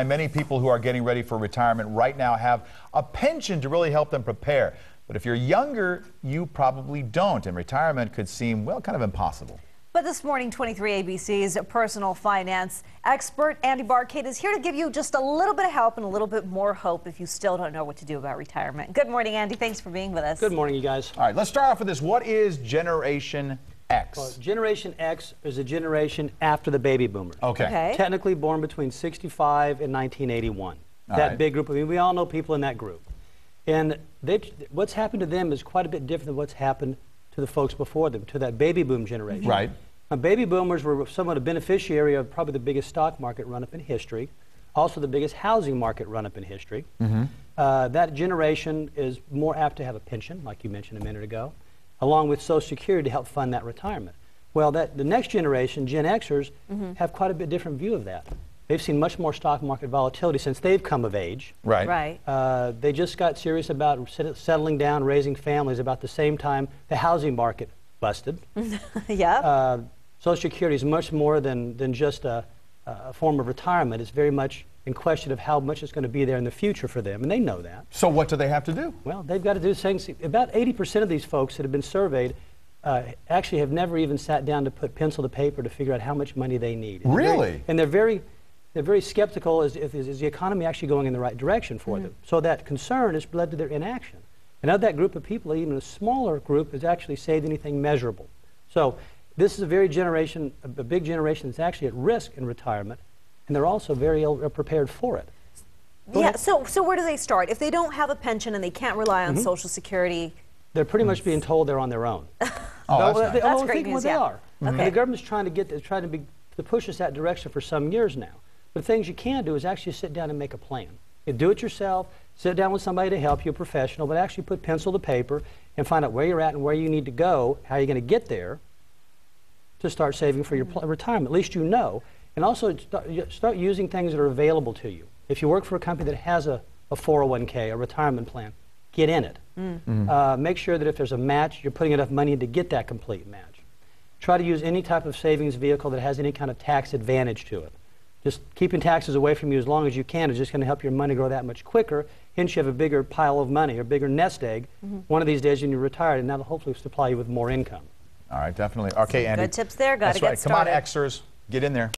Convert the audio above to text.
Many people who are getting ready for retirement right now have a pension to really help them prepare. But if you're younger, you probably don't, and retirement could seem, well, kind of impossible. But this morning, 23 ABC's personal finance expert, Andy Barkate, is here to give you just a little bit of help and a little bit more hope if you still don't know what to do about retirement. Good morning, Andy. Thanks for being with us. Good morning, you guys. All right, let's start off with this. What is Generation X? Well, Generation X is a generation after the baby boomers. Okay. Technically born between 65 and 1981. Big group. I mean, we all know people in that group. And what's happened to them is quite a bit different than what's happened to the folks before them, to that baby boom generation. Right. Now, baby boomers were somewhat a beneficiary of probably the biggest stock market run-up in history, also the biggest housing market run-up in history. That generation is more apt to have a pension, like you mentioned a minute ago, along with Social Security to help fund that retirement. Well, the next generation, Gen Xers, have quite a bit different view of that. They've seen much more stock market volatility since they've come of age. Right. They just got serious about settling down, raising families about the same time the housing market busted. Social Security is much more than just a form of retirement. It's very much in question of how much it's going to be there in the future for them, and they know that. So what do they have to do? Well, they've got to do things. About 80% of these folks that have been surveyed actually have never even sat down to put pencil to paper to figure out how much money they need. Really? And they're very skeptical is the economy actually going in the right direction for them. So that concern has led to their inaction. And of that group of people, even a smaller group has actually saved anything measurable. So this is a big generation that's actually at risk in retirement, and they're also very ill prepared for it. So where do they start? If they don't have a pension and they can't rely on Social Security? They're pretty much being told they're on their own. That's great news, they are. And the government's trying to push us that direction for some years now. But things you can do is actually sit down and make a plan. You do it yourself, sit down with somebody to help you, a professional, but actually put pencil to paper and find out where you're at and where you need to go, how you're going to get there to start saving for your retirement. At least you know. And also start using things that are available to you. If you work for a company that has a 401k, a retirement plan, get in it. Make sure that if there's a match, you're putting enough money in to get that complete match. Try to use any type of savings vehicle that has any kind of tax advantage to it. Just keeping taxes away from you as long as you can is just going to help your money grow that much quicker. Hence, you have a bigger pile of money or bigger nest egg one of these days when you're retired, and that'll hopefully supply you with more income. All right, definitely. Okay, Andy. Good tips there. Got to get started. Come on, Xers. Get in there.